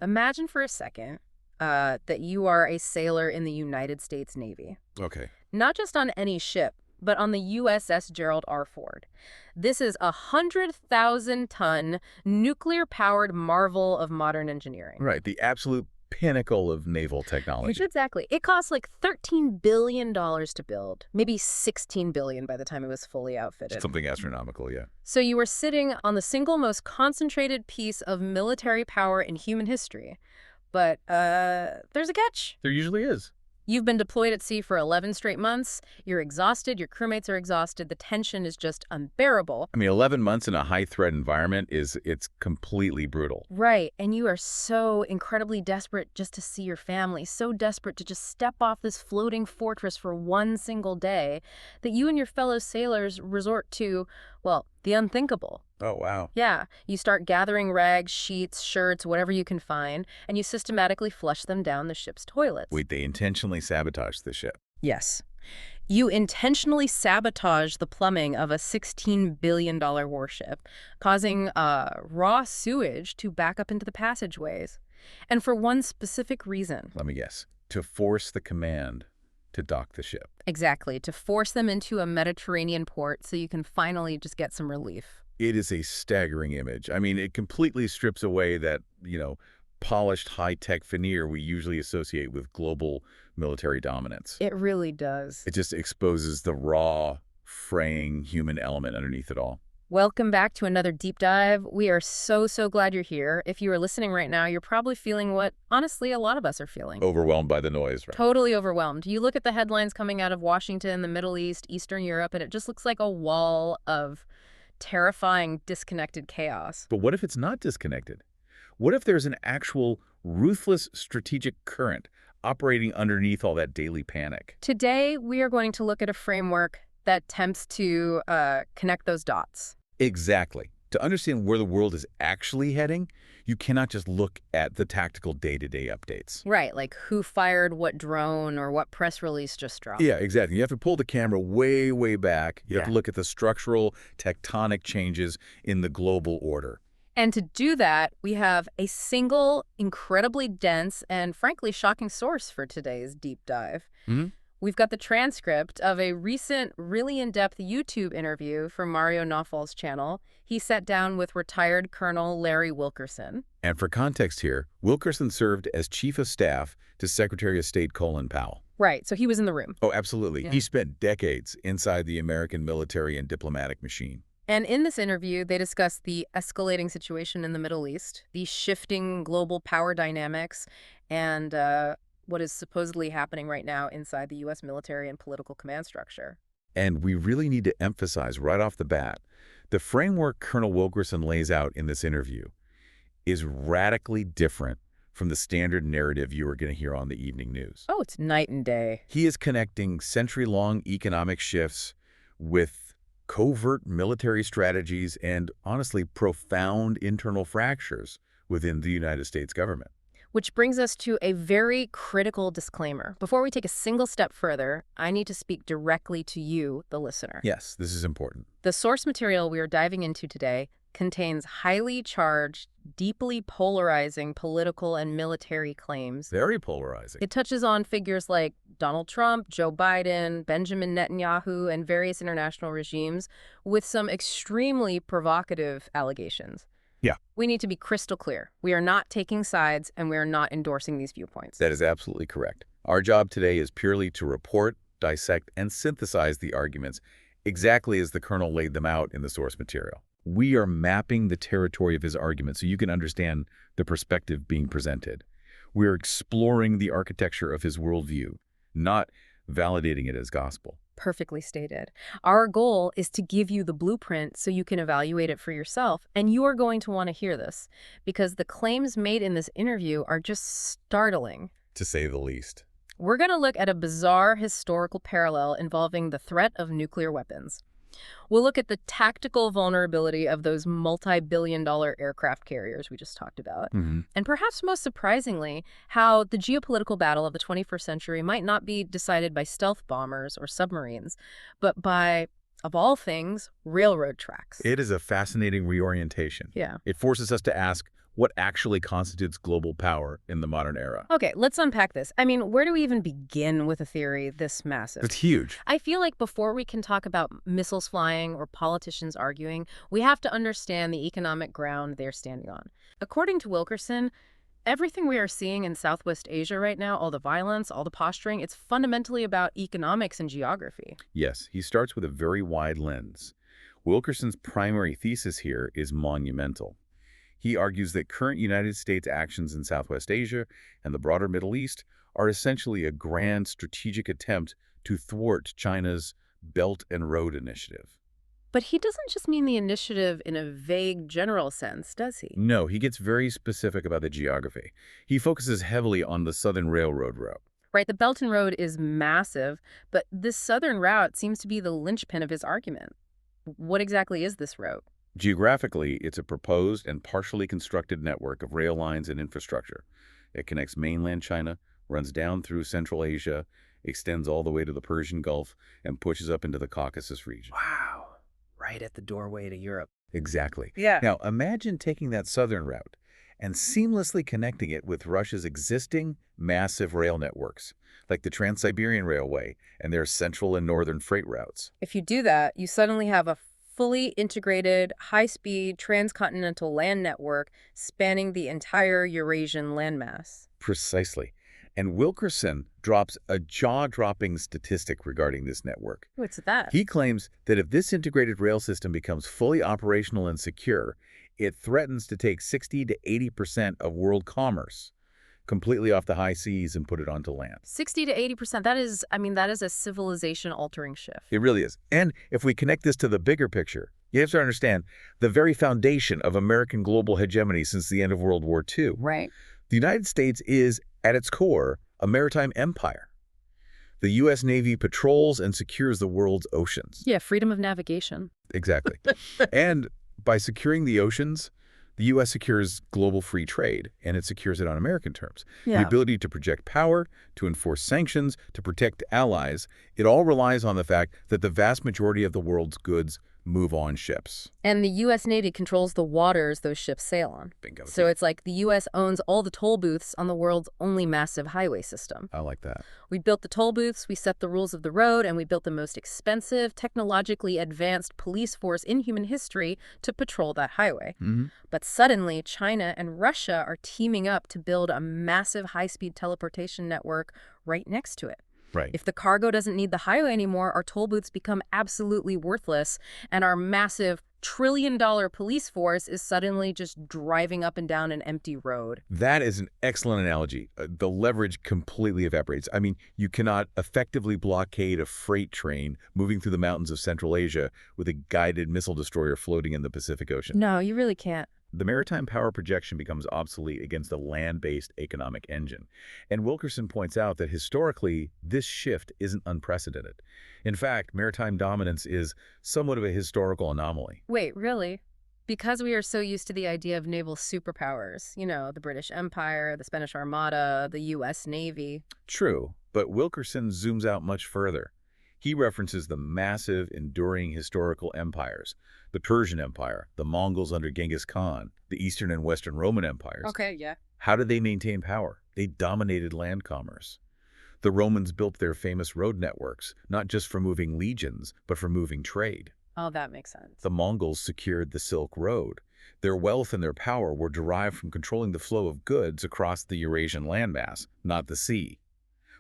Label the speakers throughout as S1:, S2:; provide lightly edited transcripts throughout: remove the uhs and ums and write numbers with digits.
S1: Imagine for a second that you are a sailor in the United States Navy.
S2: Okay.
S1: Not just on any ship, but on the USS Gerald R. Ford. This is a 100,000-ton nuclear-powered marvel of modern engineering.
S2: Right. The absolute pinnacle of naval technology.
S1: Exactly. It cost like $13 billion to build, maybe $16 billion by the time it was fully outfitted.
S2: Something astronomical, yeah.
S1: So you were sitting on the single most concentrated piece of military power in human history. But there's a catch.
S2: There usually is.
S1: You've been deployed at sea for 11 straight months. You're exhausted. Your crewmates are exhausted. The tension is just unbearable.
S2: I mean, 11 months in a high-threat environment it's completely brutal.
S1: Right. And you are so incredibly desperate just to see your family, so desperate to just step off this floating fortress for one single day that you and your fellow sailors resort to, well, the unthinkable.
S2: Oh, wow.
S1: Yeah. You start gathering rags, sheets, shirts, whatever you can find, and you systematically flush them down the ship's toilets.
S2: Wait, they intentionally sabotaged the ship?
S1: Yes. You intentionally sabotage the plumbing of a $16 billion warship, causing raw sewage to back up into the passageways. And for one specific reason.
S2: Let me guess. To force the command to dock the ship.
S1: Exactly. To force them into a Mediterranean port so you can finally just get some relief.
S2: It is a staggering image. I mean, it completely strips away that, polished high-tech veneer we usually associate with global military dominance.
S1: It really does.
S2: It just exposes the raw, fraying human element underneath it all.
S1: Welcome back to another deep dive. We are so glad you're here. If you are listening right now, you're probably feeling what, honestly, a lot of us are feeling.
S2: Overwhelmed by the noise, right?
S1: Totally overwhelmed. You look at the headlines coming out of Washington, the Middle East, Eastern Europe, and it just looks like a wall of terrifying, disconnected chaos.
S2: But what if it's not disconnected? What if there's an actual ruthless strategic current operating underneath all that daily panic?
S1: Today, we are going to look at a framework that attempts to connect those dots.
S2: Exactly. To understand where the world is actually heading, you cannot just look at the tactical day-to-day updates.
S1: Right, like who fired what drone or what press release just dropped.
S2: Yeah, exactly. You have to pull the camera way back. You have to look at the structural, tectonic changes in the global order.
S1: And to do that, we have a single, incredibly dense, and frankly shocking source for today's deep dive.
S2: Mm-hmm.
S1: We've got the transcript of a recent, really in-depth YouTube interview from Mario Nawfal's channel. He sat down with retired Colonel Larry Wilkerson.
S2: And for context here, Wilkerson served as Chief of Staff to Secretary of State Colin Powell.
S1: Right, so he was in the room.
S2: Oh, absolutely.
S1: Yeah.
S2: He spent decades inside the American military and diplomatic machine.
S1: And in this interview, they discuss the escalating situation in the Middle East, the shifting global power dynamics, and what is supposedly happening right now inside the U.S. military and political command structure.
S2: And we really need to emphasize right off the bat, the framework Colonel Wilkerson lays out in this interview is radically different from the standard narrative you are going to hear on the evening news.
S1: Oh, it's night and day.
S2: He is connecting century-long economic shifts with covert military strategies and, honestly, profound internal fractures within the United States government.
S1: Which brings us to a very critical disclaimer. Before we take a single step further, I need to speak directly to you, the listener.
S2: Yes, this is important.
S1: The source material we are diving into today contains highly charged, deeply polarizing political and military claims.
S2: Very polarizing.
S1: It touches on figures like Donald Trump, Joe Biden, Benjamin Netanyahu, and various international regimes with some extremely provocative allegations.
S2: Yeah.
S1: We need to be crystal clear. We are not taking sides, and we are not endorsing these viewpoints.
S2: That is absolutely correct. Our job today is purely to report, dissect, and synthesize the arguments exactly as the Colonel laid them out in the source material. We are mapping the territory of his argument so you can understand the perspective being presented. We are exploring the architecture of his worldview, not validating it as gospel.
S1: Perfectly stated. Our goal is to give you the blueprint so you can evaluate it for yourself, and you are going to want to hear this because the claims made in this interview are just startling.
S2: To say the least.
S1: We're going to look at a bizarre historical parallel involving the threat of nuclear weapons. We'll look at the tactical vulnerability of those multi-billion-dollar aircraft carriers we just talked about.
S2: Mm-hmm.
S1: And perhaps most surprisingly, how the geopolitical battle of the 21st century might not be decided by stealth bombers or submarines, but by, of all things, railroad tracks.
S2: It is a fascinating reorientation.
S1: Yeah.
S2: It forces us to ask, what actually constitutes global power in the modern era.
S1: Okay, let's unpack this. I mean, where do we even begin with a theory this massive?
S2: It's huge.
S1: I feel like before we can talk about missiles flying or politicians arguing, we have to understand the economic ground they're standing on. According to Wilkerson, everything we are seeing in Southwest Asia right now, all the violence, all the posturing, it's fundamentally about economics and geography.
S2: Yes, he starts with a very wide lens. Wilkerson's primary thesis here is monumental. He argues that current United States actions in Southwest Asia and the broader Middle East are essentially a grand strategic attempt to thwart China's Belt and Road Initiative.
S1: But he doesn't just mean the initiative in a vague general sense, does he?
S2: No, he gets very specific about the geography. He focuses heavily on the Southern Railroad route.
S1: Right, the Belt and Road is massive, but this southern route seems to be the linchpin of his argument. What exactly is this route?
S2: Geographically, it's a proposed and partially constructed network of rail lines and infrastructure. It connects mainland China, runs down through Central Asia, extends all the way to the Persian Gulf, and pushes up into the Caucasus region.
S1: Wow, right at the doorway to Europe.
S2: Exactly.
S1: Yeah.
S2: Now, imagine taking that southern route and seamlessly connecting it with Russia's existing massive rail networks, like the Trans-Siberian Railway and their central and northern freight routes.
S1: If you do that, you suddenly have a fully integrated, high-speed, transcontinental land network spanning the entire Eurasian landmass.
S2: Precisely. And Wilkerson drops a jaw-dropping statistic regarding this network.
S1: What's that?
S2: He claims that if this integrated rail system becomes fully operational and secure, it threatens to take 60 to 80% of world commerce completely off the high seas and put it onto land.
S1: 60 to 80%. That is, that is a civilization-altering shift.
S2: It really is. And if we connect this to the bigger picture, you have to understand the very foundation of American global hegemony since the end of World War II.
S1: Right.
S2: The United States is, at its core, a maritime empire. The U.S. Navy patrols and secures the world's oceans.
S1: Yeah, freedom of navigation.
S2: Exactly. And by securing the oceans, the U.S. secures global free trade, and it secures it on American terms.
S1: Yeah.
S2: The ability to project power, to enforce sanctions, to protect allies, it all relies on the fact that the vast majority of the world's goods move on ships.
S1: And the U.S. Navy controls the waters those ships sail on.
S2: Bingo.
S1: So it's like the U.S. owns all the toll booths on the world's only massive highway system.
S2: I like that.
S1: We built the toll booths, we set the rules of the road, and we built the most expensive, technologically advanced police force in human history to patrol that highway.
S2: Mm-hmm.
S1: But suddenly, China and Russia are teaming up to build a massive high-speed teleportation network right next to it.
S2: Right.
S1: If the cargo doesn't need the highway anymore, our toll booths become absolutely worthless, and our massive trillion-dollar police force is suddenly just driving up and down an empty road.
S2: That is an excellent analogy. The leverage completely evaporates. I mean, you cannot effectively blockade a freight train moving through the mountains of Central Asia with a guided missile destroyer floating in the Pacific Ocean.
S1: No, you really can't.
S2: The maritime power projection becomes obsolete against a land-based economic engine. And Wilkerson points out that historically, this shift isn't unprecedented. In fact, maritime dominance is somewhat of a historical anomaly.
S1: Wait, really? Because we are so used to the idea of naval superpowers, the British Empire, the Spanish Armada, the U.S. Navy.
S2: True, but Wilkerson zooms out much further. He references the massive, enduring historical empires, the Persian Empire, the Mongols under Genghis Khan, the Eastern and Western Roman empires.
S1: Okay, yeah.
S2: How did they maintain power? They dominated land commerce. The Romans built their famous road networks, not just for moving legions, but for moving trade.
S1: Oh, that makes sense.
S2: The Mongols secured the Silk Road. Their wealth and their power were derived from controlling the flow of goods across the Eurasian landmass, not the sea.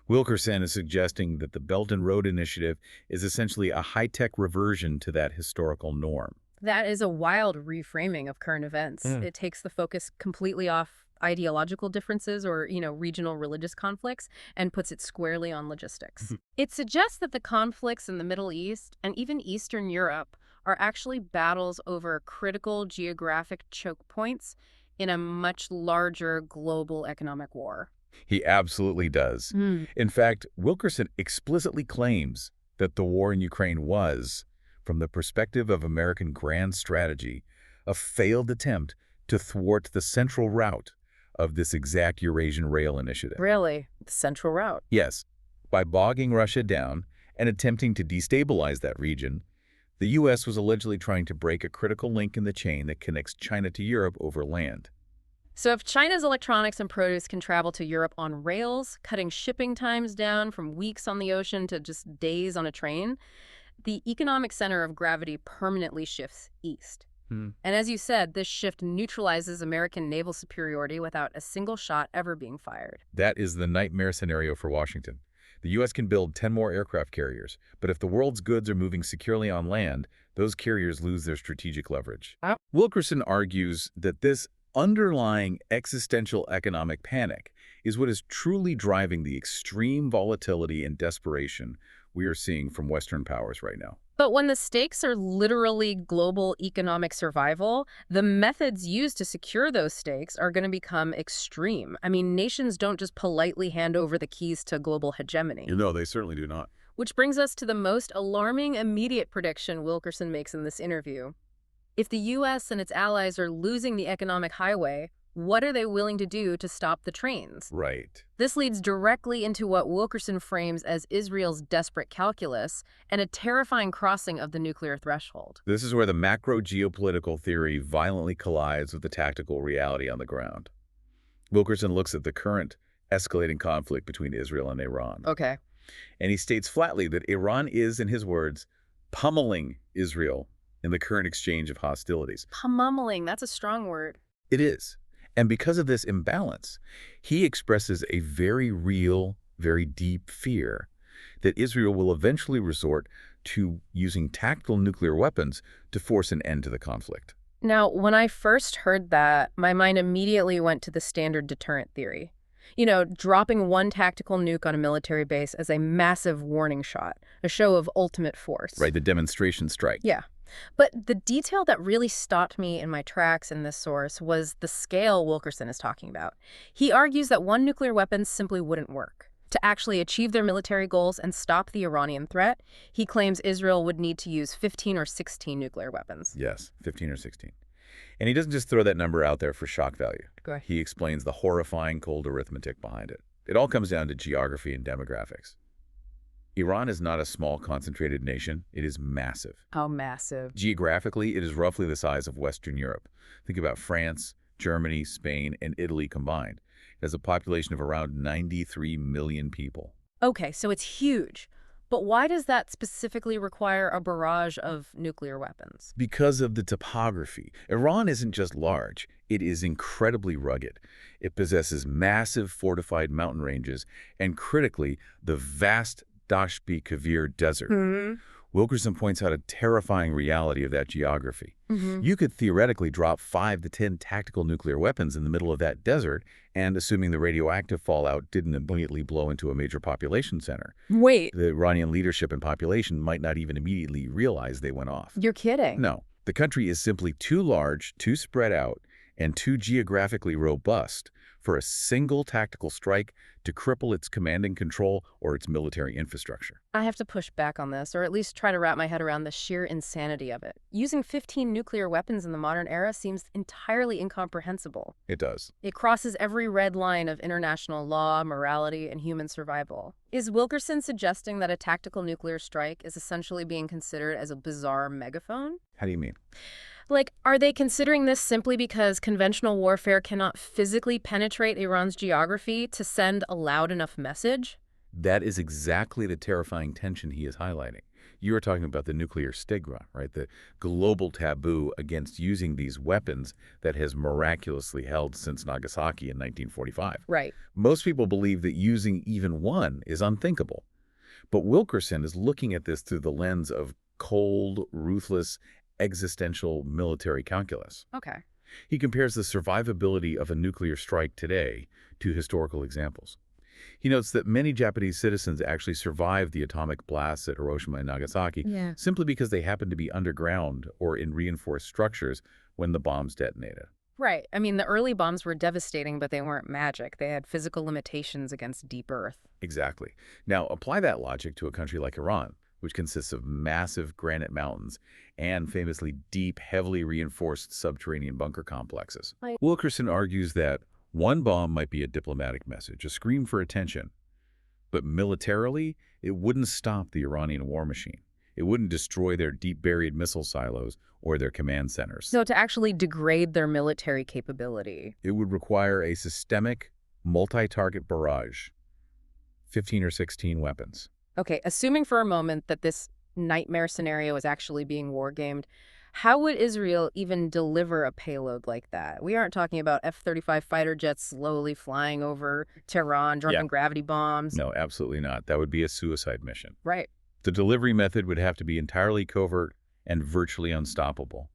S2: Wilkerson is suggesting that the Belt and Road Initiative is essentially a high-tech reversion to that historical norm.
S1: That is a wild reframing of current events. It takes the focus completely off ideological differences or, regional religious conflicts and puts it squarely on logistics. It suggests that the conflicts in the Middle East and even Eastern Europe are actually battles over critical geographic choke points in a much larger global economic war.
S2: He absolutely does. In fact, Wilkerson explicitly claims that the war in Ukraine was, from the perspective of American grand strategy, a failed attempt to thwart the central route of this exact Eurasian rail initiative.
S1: Really? The central route?
S2: Yes. By bogging Russia down and attempting to destabilize that region, the U.S. was allegedly trying to break a critical link in the chain that connects China to Europe over land.
S1: So if China's electronics and produce can travel to Europe on rails, cutting shipping times down from weeks on the ocean to just days on a train, the economic center of gravity permanently shifts east.
S2: Hmm.
S1: And as you said, this shift neutralizes American naval superiority without a single shot ever being fired.
S2: That is the nightmare scenario for Washington. The U.S. can build 10 more aircraft carriers, but if the world's goods are moving securely on land, those carriers lose their strategic leverage.
S1: Oh.
S2: Wilkerson argues that this underlying existential economic panic is what is truly driving the extreme volatility and desperation we are seeing from Western powers right now.
S1: But when the stakes are literally global economic survival, the methods used to secure those stakes are going to become extreme. I mean, nations don't just politely hand over the keys to global hegemony.
S2: No, they certainly do not.
S1: Which brings us to the most alarming immediate prediction Wilkerson makes in this interview. If the U.S. and its allies are losing the economic highway, what are they willing to do to stop the trains?
S2: Right.
S1: This leads directly into what Wilkerson frames as Israel's desperate calculus and a terrifying crossing of the nuclear threshold.
S2: This is where the macro geopolitical theory violently collides with the tactical reality on the ground. Wilkerson looks at the current escalating conflict between Israel and Iran.
S1: Okay.
S2: And he states flatly that Iran is, in his words, pummeling Israel in the current exchange of hostilities.
S1: Pummeling, that's a strong word.
S2: It is. And because of this imbalance, he expresses a very real, very deep fear that Israel will eventually resort to using tactical nuclear weapons to force an end to the conflict.
S1: Now, when I first heard that, my mind immediately went to the standard deterrent theory. You know, dropping one tactical nuke on a military base as a massive warning shot, a show of ultimate force.
S2: Right, the demonstration strike.
S1: Yeah. But the detail that really stopped me in my tracks in this source was the scale Wilkerson is talking about. He argues that one nuclear weapon simply wouldn't work. To actually achieve their military goals and stop the Iranian threat, he claims Israel would need to use 15 or 16 nuclear weapons.
S2: Yes, 15 or 16. And he doesn't just throw that number out there for shock value.
S1: Go ahead.
S2: He explains the horrifying cold arithmetic behind it. It all comes down to geography and demographics. Iran is not a small, concentrated nation. It is massive.
S1: How massive?
S2: Geographically, it is roughly the size of Western Europe. Think about France, Germany, Spain, and Italy combined. It has a population of around 93 million people.
S1: Okay, so it's huge. But why does that specifically require a barrage of nuclear weapons?
S2: Because of the topography. Iran isn't just large. It is incredibly rugged. It possesses massive fortified mountain ranges and, critically, the vast Dasht-e-Kavir Desert.
S1: Mm-hmm.
S2: Wilkerson points out a terrifying reality of that geography.
S1: Mm-hmm.
S2: You could theoretically drop 5 to 10 tactical nuclear weapons in the middle of that desert, and assuming the radioactive fallout didn't immediately blow into a major population center.
S1: Wait,
S2: The Iranian leadership and population might not even immediately realize they went off.
S1: you're kidding.
S2: No, the country is simply too large, too spread out, and too geographically robust for a single tactical strike to cripple its command and control or its military infrastructure.
S1: I have to push back on this, or at least try to wrap my head around the sheer insanity of it. Using 15 nuclear weapons in the modern era seems entirely incomprehensible.
S2: It does.
S1: It crosses every red line of international law, morality, and human survival. Is Wilkerson suggesting that a tactical nuclear strike is essentially being considered as a bizarre megaphone?
S2: How do you mean?
S1: Like, are they considering this simply because conventional warfare cannot physically penetrate Iran's geography to send a loud enough message?
S2: That is exactly the terrifying tension he is highlighting. You are talking about the nuclear stigma, right? The global taboo against using these weapons that has miraculously held since Nagasaki in 1945.
S1: Right.
S2: Most people believe that using even one is unthinkable. But Wilkerson is looking at this through the lens of cold, ruthless, existential military calculus.
S1: Okay.
S2: He compares the survivability of a nuclear strike today to historical examples. He notes that many Japanese citizens actually survived the atomic blasts at Hiroshima and Nagasaki simply because they happened to be underground or in reinforced structures when the bombs detonated.
S1: Right. I mean, the early bombs were devastating, but they weren't magic. They had physical limitations against deep Earth.
S2: Exactly. Now, apply that logic to a country like Iran, which consists of massive granite mountains and famously deep, heavily reinforced subterranean bunker complexes. Wilkerson argues that one bomb might be a diplomatic message, a scream for attention, but militarily, it wouldn't stop the Iranian war machine. It wouldn't destroy their deep-buried missile silos or their command centers.
S1: So to actually degrade their military capability.
S2: It would require a systemic, multi-target barrage, 15 or 16 weapons.
S1: Okay, assuming for a moment that this nightmare scenario is actually being wargamed, how would Israel even deliver a payload like that? We aren't talking about F-35 fighter jets slowly flying over Tehran, dropping gravity bombs.
S2: No, absolutely not. That would be a suicide mission.
S1: Right.
S2: The delivery method would have to be entirely covert and virtually unstoppable.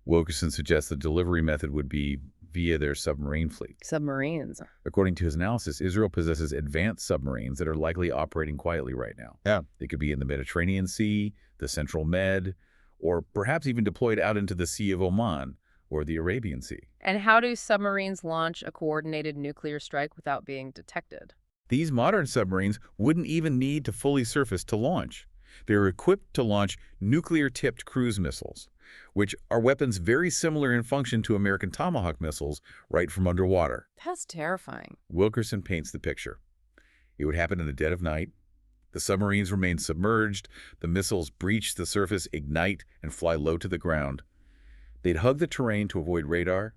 S2: Wilkerson suggests the delivery method would be via their submarine fleet.
S1: Submarines.
S2: According to his analysis, Israel possesses advanced submarines that are likely operating quietly right now.
S3: Yeah.
S2: They could be in the Mediterranean Sea, the Central Med, or perhaps even deployed out into the Sea of Oman or the Arabian Sea.
S1: And how do submarines launch a coordinated nuclear strike without being detected?
S2: These modern submarines wouldn't even need to fully surface to launch. They're equipped to launch nuclear-tipped cruise missiles, which are weapons very similar in function to American Tomahawk missiles right from underwater.
S1: That's terrifying.
S2: Wilkerson paints the picture. It would happen in the dead of night. The submarines remain submerged. The missiles breach the surface, ignite, and fly low to the ground. They'd hug the terrain to avoid radar.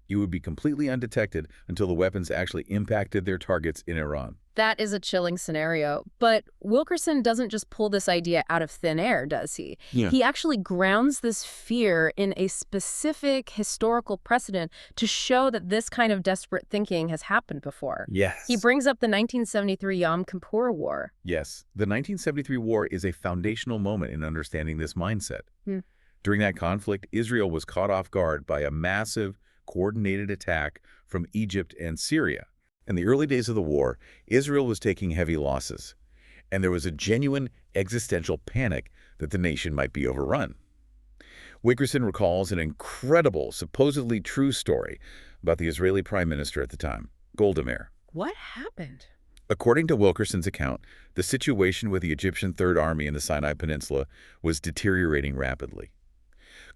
S2: You would be completely undetected until the weapons actually impacted their targets in Iran.
S1: That is a chilling scenario. But Wilkerson doesn't just pull this idea out of thin air, does he?
S3: Yeah.
S1: He actually grounds this fear in a specific historical precedent to show that this kind of desperate thinking has happened before.
S2: Yes.
S1: He brings up the 1973 Yom Kippur War.
S2: Yes. The 1973 war is a foundational moment in understanding this mindset. During that conflict, Israel was caught off guard by a massive, coordinated attack from Egypt and Syria. In the early days of the war, Israel was taking heavy losses, and there was a genuine existential panic that the nation might be overrun. Wilkerson recalls an incredible, supposedly true story about the Israeli prime minister at the time, Golda Meir.
S1: What happened?
S2: According to Wilkerson's account, the situation with the Egyptian Third Army in the Sinai Peninsula was deteriorating rapidly.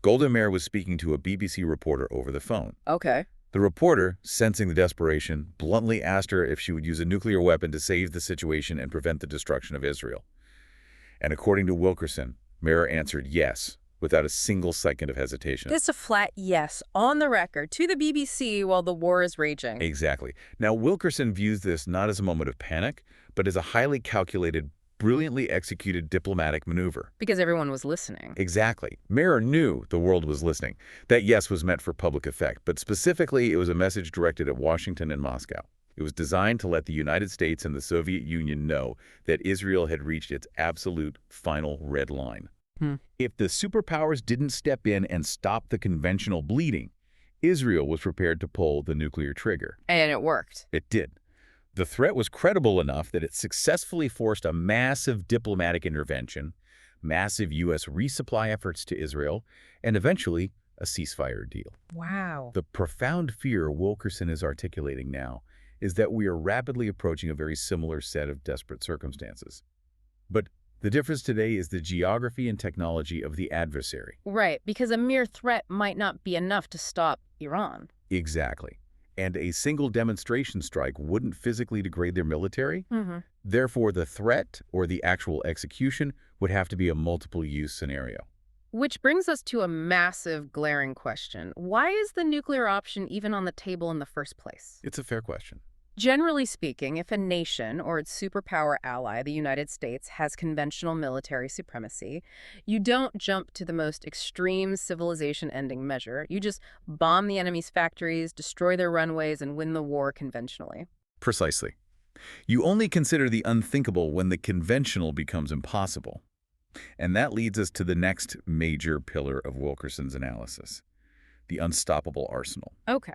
S2: Golda Meir was speaking to a BBC reporter over the phone.
S1: Okay.
S2: The reporter, sensing the desperation, bluntly asked her if she would use a nuclear weapon to save the situation and prevent the destruction of Israel. And according to Wilkerson, Meir answered yes, without a single second of hesitation.
S1: It's a flat yes, on the record, to the BBC while the war is raging.
S2: Exactly. Now, Wilkerson views this not as a moment of panic, but as a highly calculated, brilliantly executed diplomatic maneuver.
S1: Because everyone was listening.
S2: Exactly. Meir knew the world was listening. That yes was meant for public effect, but specifically it was a message directed at Washington and Moscow. It was designed to let the United States and the Soviet Union know that Israel had reached its absolute final red line. If the superpowers didn't step in and stop the conventional bleeding, Israel was prepared to pull the nuclear trigger.
S1: And it worked.
S2: It did. The threat was credible enough that it successfully forced a massive diplomatic intervention, massive U.S. resupply efforts to Israel, and eventually a ceasefire deal.
S1: Wow.
S2: The profound fear Wilkerson is articulating now is that we are rapidly approaching a very similar set of desperate circumstances. But the difference today is the geography and technology of the adversary.
S1: Right, because a mere threat might not be enough to stop Iran.
S2: Exactly. And a single demonstration strike wouldn't physically degrade their military. Therefore, the threat or the actual execution would have to be a multiple-use scenario.
S1: Which brings us to a massive, glaring question. Why is the nuclear option even on the table in the first place?
S2: It's a fair question.
S1: Generally speaking, if a nation or its superpower ally, the United States, has conventional military supremacy, you don't jump to the most extreme civilization-ending measure. You just bomb the enemy's factories, destroy their runways, and win the war conventionally.
S2: Precisely. You only consider the unthinkable when the conventional becomes impossible. And that leads us to the next major pillar of Wilkerson's analysis, the unstoppable arsenal.
S1: Okay.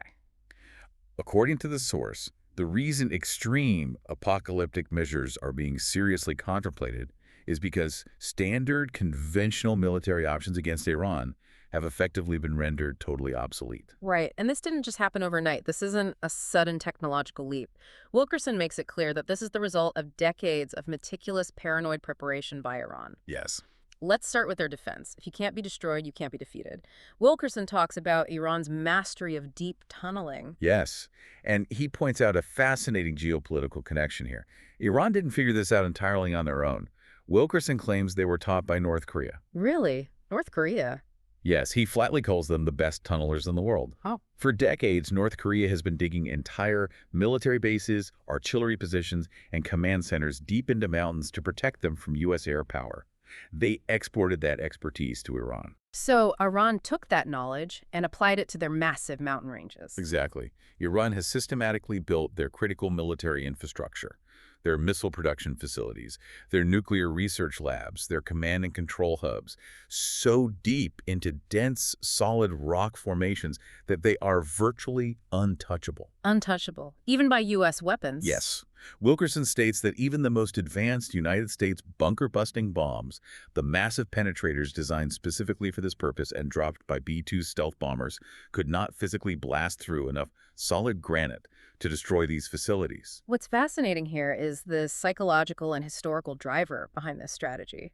S2: According to the source, the reason extreme apocalyptic measures are being seriously contemplated is because standard conventional military options against Iran have effectively been rendered totally obsolete.
S1: Right, and this didn't just happen overnight. This isn't a sudden technological leap. Wilkerson makes it clear that this is the result of decades of meticulous paranoid preparation by Iran.
S2: Yes.
S1: Let's start with their defense. If you can't be destroyed, you can't be defeated. Wilkerson talks about Iran's mastery of deep tunneling.
S2: Yes, and he points out a fascinating geopolitical connection here. Iran didn't figure this out entirely on their own. Wilkerson claims they were taught by North Korea.
S1: Really? North Korea?
S2: Yes, he flatly calls them the best tunnelers in the world.
S1: Oh.
S2: For decades, North Korea has been digging entire military bases, artillery positions, and command centers deep into mountains to protect them from U.S. air power. They exported that expertise to Iran.
S1: So Iran took that knowledge and applied it to their massive mountain ranges.
S2: Exactly. Iran has systematically built their critical military infrastructure, their missile production facilities, their nuclear research labs, their command and control hubs, so deep into dense, solid rock formations that they are virtually untouchable.
S1: Untouchable, even by U.S. weapons.
S2: Yes. Wilkerson states that even the most advanced United States bunker-busting bombs, the massive penetrators designed specifically for this purpose and dropped by B-2 stealth bombers, could not physically blast through enough solid granite to destroy these facilities.
S1: What's fascinating here is the psychological and historical driver behind this strategy.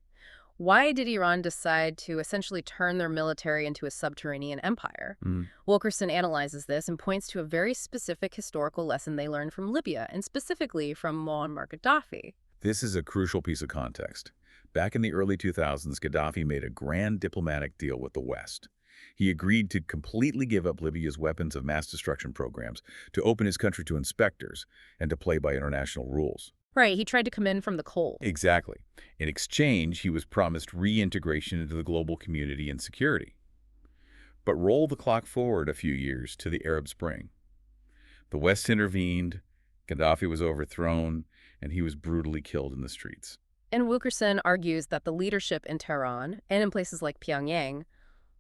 S1: Why did Iran decide to essentially turn their military into a subterranean empire? Wilkerson analyzes this and points to a very specific historical lesson they learned from Libya, and specifically from Muammar Gaddafi.
S2: This is a crucial piece of context. Back in the early 2000s, Gaddafi made a grand diplomatic deal with the West. He agreed to completely give up Libya's weapons of mass destruction programs, to open his country to inspectors, and to play by international rules.
S1: Right, he tried to come in from the cold.
S2: Exactly. In exchange, he was promised reintegration into the global community and security. But roll the clock forward a few years to the Arab Spring. The West intervened, Gaddafi was overthrown, and he was brutally killed in the streets.
S1: And Wilkerson argues that the leadership in Tehran, and in places like Pyongyang,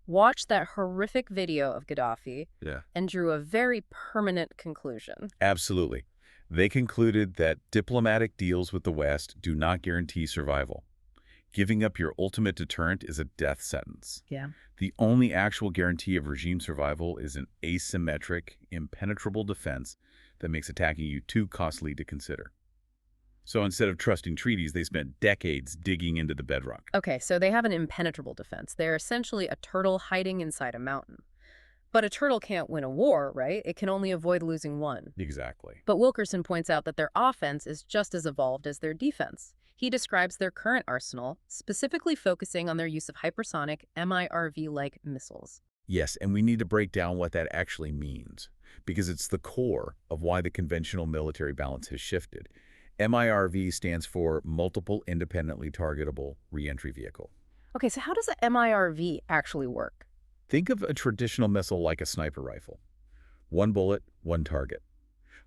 S1: watched that horrific video of Gaddafi and drew a very permanent conclusion.
S2: Absolutely. They concluded that diplomatic deals with the West do not guarantee survival. Giving up your ultimate deterrent is a death sentence.
S1: Yeah.
S2: The only actual guarantee of regime survival is an asymmetric, impenetrable defense that makes attacking you too costly to consider. So instead of trusting treaties, they spent decades digging into the bedrock.
S1: Okay, so they have an impenetrable defense. They're essentially a turtle hiding inside a mountain. But a turtle can't win a war, right? It can only avoid losing one.
S2: Exactly.
S1: But Wilkerson points out that their offense is just as evolved as their defense. He describes their current arsenal, specifically focusing on their use of hypersonic, MIRV-like missiles.
S2: Yes, and we need to break down what that actually means, because it's the core of why the conventional military balance has shifted. MIRV stands for Multiple Independently Targetable Reentry Vehicle.
S1: Okay, so how does a MIRV actually work?
S2: Think of a traditional missile like a sniper rifle. One bullet, one target.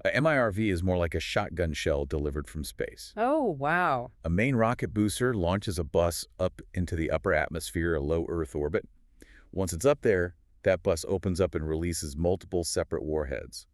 S2: A MIRV is more like a shotgun shell delivered from space.
S1: Oh, wow.
S2: A main rocket booster launches a bus up into the upper atmosphere, a low Earth orbit. Once it's up there, that bus opens up and releases multiple separate warheads.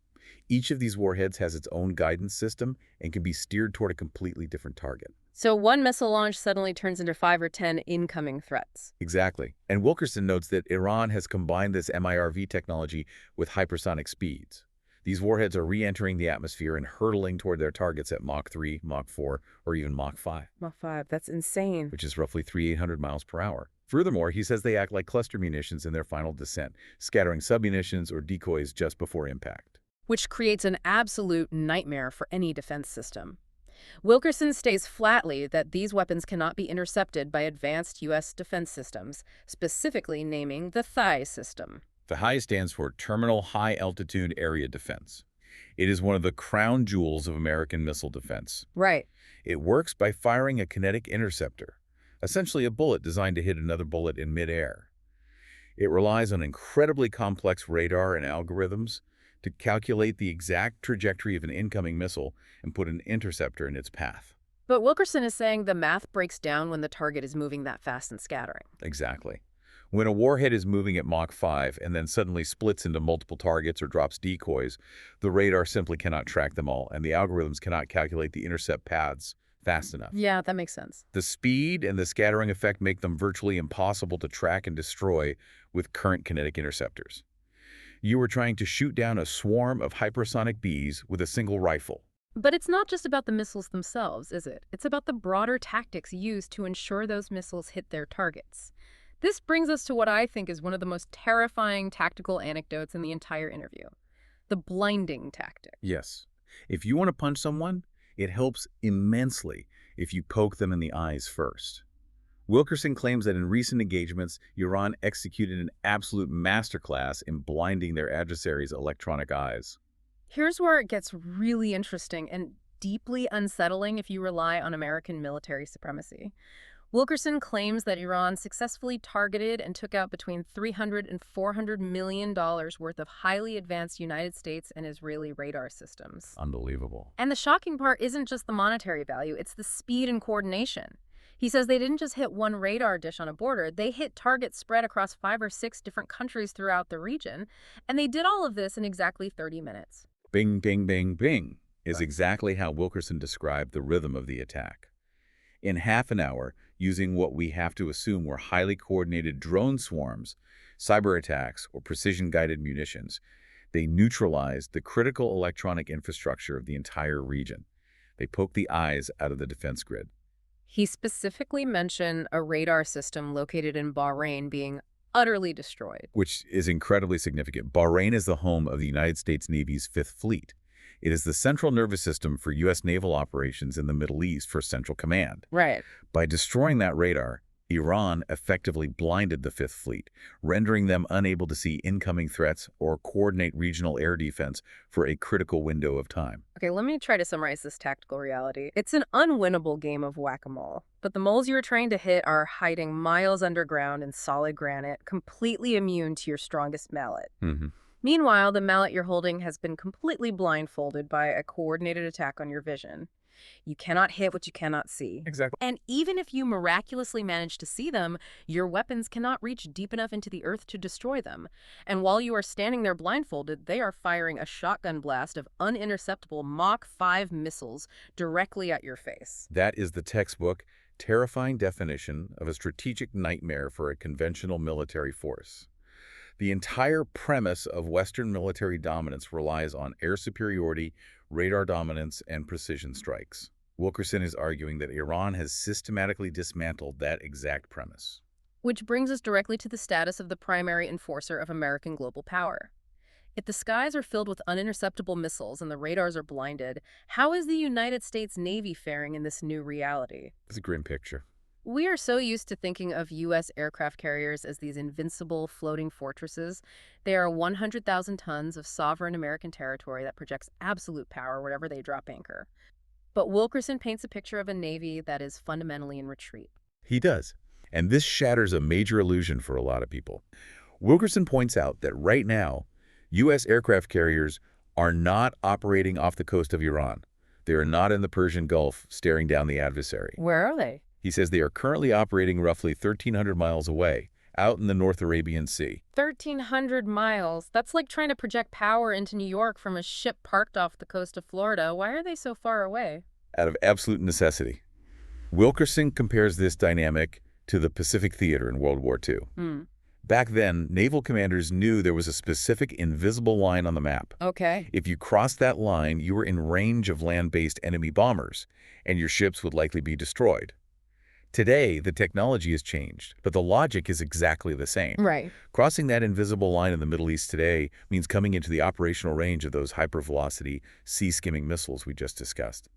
S2: Each of these warheads has its own guidance system and can be steered toward a completely different target.
S1: So one missile launch suddenly turns into 5 or 10 incoming threats.
S2: Exactly. And Wilkerson notes that Iran has combined this MIRV technology with hypersonic speeds. These warheads are re-entering the atmosphere and hurtling toward their targets at Mach 3, Mach 4, or even Mach 5.
S1: Mach 5, that's insane.
S2: Which is roughly 3,800 miles per hour. Furthermore, he says they act like cluster munitions in their final descent, scattering submunitions or decoys just before impact.
S1: Which creates an absolute nightmare for any defense system. Wilkerson states flatly that these weapons cannot be intercepted by advanced U.S. defense systems, specifically naming the THI system.
S2: The HI stands for Terminal High Altitude Area Defense. It is one of the crown jewels of American missile defense.
S1: Right.
S2: It works by firing a kinetic interceptor, essentially a bullet designed to hit another bullet in midair. It relies on incredibly complex radar and algorithms to calculate the exact trajectory of an incoming missile and put an interceptor in its path.
S1: But Wilkerson is saying the math breaks down when the target is moving that fast and scattering.
S2: Exactly. When a warhead is moving at Mach 5 and then suddenly splits into multiple targets or drops decoys, the radar simply cannot track them all, and the algorithms cannot calculate the intercept paths fast enough.
S1: Yeah, that makes sense.
S2: The speed and the scattering effect make them virtually impossible to track and destroy with current kinetic interceptors. You are trying to shoot down a swarm of hypersonic bees with a single rifle.
S1: But it's not just about the missiles themselves, is it? It's about the broader tactics used to ensure those missiles hit their targets. This brings us to what I think is one of the most terrifying tactical anecdotes in the entire interview. The blinding tactic.
S2: Yes. If you want to punch someone, it helps immensely if you poke them in the eyes first. Wilkerson claims that in recent engagements, Iran executed an absolute masterclass in blinding their adversaries' electronic eyes.
S1: Here's where it gets really interesting and deeply unsettling if you rely on American military supremacy. Wilkerson claims that Iran successfully targeted and took out between $300 and $400 million worth of highly advanced United States and Israeli radar systems.
S2: Unbelievable.
S1: And the shocking part isn't just the monetary value, it's the speed and coordination. He says they didn't just hit one radar dish on a border, they hit targets spread across 5 or 6 different countries throughout the region, and they did all of this in exactly 30 minutes.
S2: Bing, bing, bing, bing is exactly how Wilkerson described the rhythm of the attack. In half an hour, using what we have to assume were highly coordinated drone swarms, cyber attacks, or precision-guided munitions, they neutralized the critical electronic infrastructure of the entire region. They poked the eyes out of the defense grid.
S1: He specifically mentioned a radar system located in Bahrain being utterly destroyed.
S2: Which is incredibly significant. Bahrain is the home of the United States Navy's Fifth Fleet. It is the central nervous system for U.S. naval operations in the Middle East for Central Command.
S1: Right.
S2: By destroying that radar, Iran effectively blinded the Fifth Fleet, rendering them unable to see incoming threats or coordinate regional air defense for a critical window of time.
S1: Okay, let me try to summarize this tactical reality. It's an unwinnable game of whack-a-mole, but the moles you are trying to hit are hiding miles underground in solid granite, completely immune to your strongest mallet. Meanwhile, the mallet you're holding has been completely blindfolded by a coordinated attack on your vision. You cannot hit what you cannot see.
S2: Exactly.
S1: And even if you miraculously manage to see them, your weapons cannot reach deep enough into the earth to destroy them. And while you are standing there blindfolded, they are firing a shotgun blast of uninterceptable Mach 5 missiles directly at your face.
S2: That is the textbook, terrifying definition of a strategic nightmare for a conventional military force. The entire premise of Western military dominance relies on air superiority, radar dominance, and precision strikes. Wilkerson is arguing that Iran has systematically dismantled that exact premise.
S1: Which brings us directly to the status of the primary enforcer of American global power. If the skies are filled with uninterceptable missiles and the radars are blinded, how is the United States Navy faring in this new reality?
S2: It's a grim picture.
S1: We are so used to thinking of U.S. aircraft carriers as these invincible floating fortresses. They are 100,000 tons of sovereign American territory that projects absolute power wherever they drop anchor. But Wilkerson paints a picture of a Navy that is fundamentally in retreat.
S2: He does. And this shatters a major illusion for a lot of people. Wilkerson points out that right now, U.S. aircraft carriers are not operating off the coast of Iran. They are not in the Persian Gulf staring down the adversary.
S1: Where are they?
S2: He says they are currently operating roughly 1,300 miles away, out in the North Arabian Sea.
S1: 1,300 miles? That's like trying to project power into New York from a ship parked off the coast of Florida. Why are they so far away?
S2: Out of absolute necessity. Wilkerson compares this dynamic to the Pacific Theater in World War II. Back then, naval commanders knew there was a specific invisible line on the map.
S1: Okay.
S2: If you crossed that line, you were in range of land-based enemy bombers, and your ships would likely be destroyed. Today, the technology has changed, but the logic is exactly the same.
S1: Right.
S2: Crossing that invisible line in the Middle East today means coming into the operational range of those hypervelocity, sea-skimming missiles we just discussed.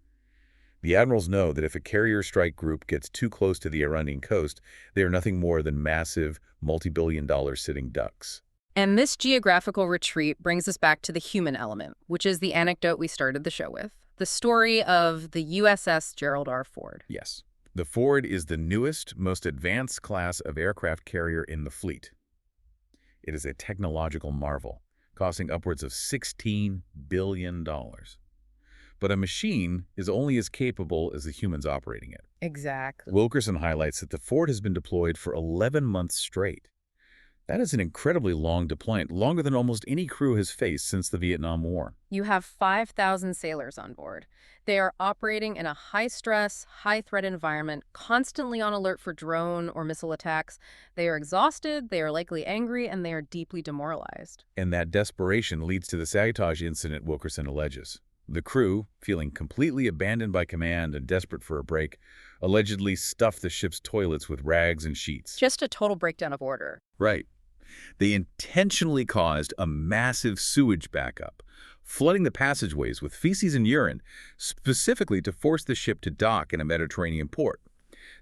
S2: The admirals know that if a carrier strike group gets too close to the Iranian coast, they are nothing more than massive, multi-billion-dollar sitting ducks.
S1: And this geographical retreat brings us back to the human element, which is the anecdote we started the show with, the story of the USS Gerald R. Ford.
S2: Yes. The Ford is the newest, most advanced class of aircraft carrier in the fleet. It is a technological marvel, costing upwards of $16 billion. But a machine is only as capable as the humans operating it.
S1: Exactly.
S2: Wilkerson highlights that the Ford has been deployed for 11 months straight. That is an incredibly long deployment, longer than almost any crew has faced since the Vietnam War.
S1: You have 5,000 sailors on board. They are operating in a high-stress, high-threat environment, constantly on alert for drone or missile attacks. They are exhausted, they are likely angry, and they are deeply demoralized.
S2: And that desperation leads to the sabotage incident Wilkerson alleges. The crew, feeling completely abandoned by command and desperate for a break, allegedly stuffed the ship's toilets with rags and sheets.
S1: Just a total breakdown of order.
S2: Right. They intentionally caused a massive sewage backup, flooding the passageways with feces and urine, specifically to force the ship to dock in a Mediterranean port.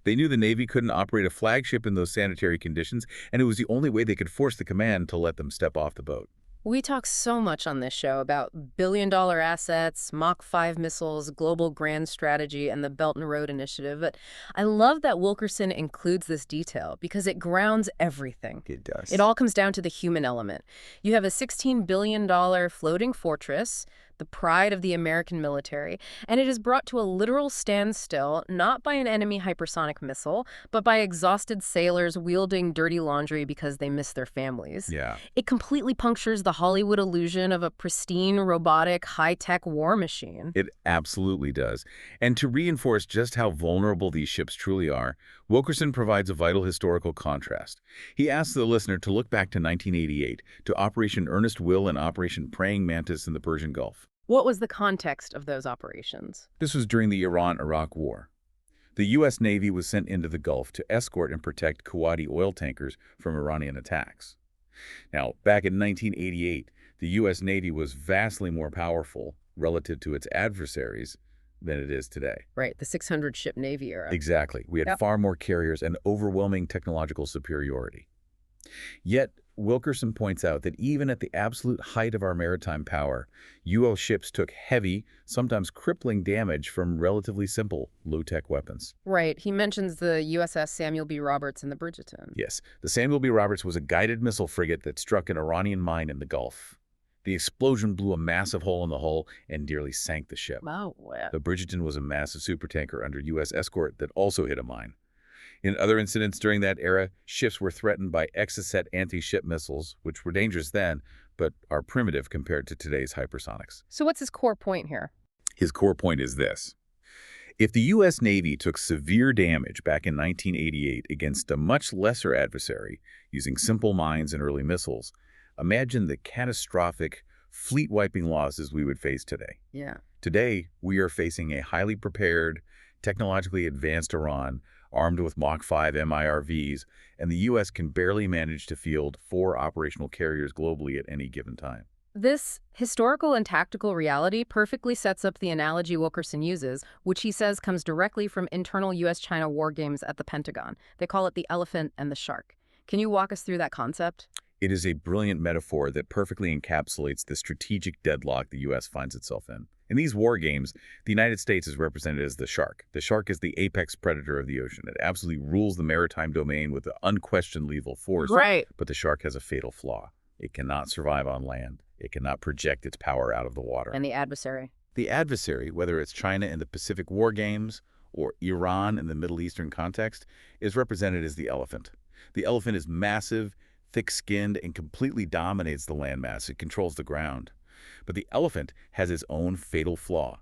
S2: They knew the Navy couldn't operate a flagship in those sanitary conditions, and it was the only way they could force the command to let them step off the boat.
S1: We talk so much on this show about billion-dollar assets, Mach 5 missiles, global grand strategy, and the Belt and Road Initiative, but I love that Wilkerson includes this detail because it grounds everything.
S2: It does.
S1: It all comes down to the human element. You have a $16 billion floating fortress, the pride of the American military, and it is brought to a literal standstill not by an enemy hypersonic missile, but by exhausted sailors wielding dirty laundry because they miss their families.
S2: Yeah.
S1: It completely punctures the Hollywood illusion of a pristine, robotic, high-tech war machine.
S2: It absolutely does. And to reinforce just how vulnerable these ships truly are, Wilkerson provides a vital historical contrast. He asks the listener to look back to 1988, to Operation Earnest Will and Operation Praying Mantis in the Persian Gulf.
S1: What was the context of those operations?
S2: This was during the Iran-Iraq War. The U.S. Navy was sent into the Gulf to escort and protect Kuwaiti oil tankers from Iranian attacks. Now, back in 1988, the U.S. Navy was vastly more powerful relative to its adversaries than it is today.
S1: Right, the 600-ship Navy era.
S2: Exactly. We had
S1: Yep.
S2: far more carriers and overwhelming technological superiority. Yet, Wilkerson points out that even at the absolute height of our maritime power, U.S. ships took heavy, sometimes crippling damage from relatively simple, low-tech weapons.
S1: Right, he mentions the USS Samuel B. Roberts and the Bridgerton.
S2: Yes, the Samuel B. Roberts was a guided missile frigate that struck an Iranian mine in the Gulf. The explosion blew a massive hole in the hull and nearly sank the ship.
S1: Wow.
S2: The Bridgerton was a massive supertanker under U.S. escort that also hit a mine. In other incidents during that era, ships were threatened by Exocet anti-ship missiles, which were dangerous then, but are primitive compared to today's hypersonics.
S1: So what's his core point here?
S2: His core point is this. If the U.S. Navy took severe damage back in 1988 against a much lesser adversary using simple mines and early missiles, imagine the catastrophic, fleet-wiping losses we would face today.
S1: Yeah.
S2: Today, we are facing a highly prepared, technologically advanced Iran armed with Mach 5 MIRVs, and the U.S. can barely manage to field 4 operational carriers globally at any given time.
S1: This historical and tactical reality perfectly sets up the analogy Wilkerson uses, which he says comes directly from internal U.S.-China war games at the Pentagon. They call it the elephant and the shark. Can you walk us through that concept?
S2: It is a brilliant metaphor that perfectly encapsulates the strategic deadlock the U.S. finds itself in. In these war games, the United States is represented as the shark. The shark is the apex predator of the ocean. It absolutely rules the maritime domain with unquestioned lethal force.
S1: Right.
S2: But the shark has a fatal flaw. It cannot survive on land. It cannot project its power out of the water.
S1: And the adversary.
S2: The adversary, whether it's China in the Pacific War Games or Iran in the Middle Eastern context, is represented as the elephant. The elephant is massive, thick-skinned, and completely dominates the landmass. It controls the ground. But the elephant has its own fatal flaw.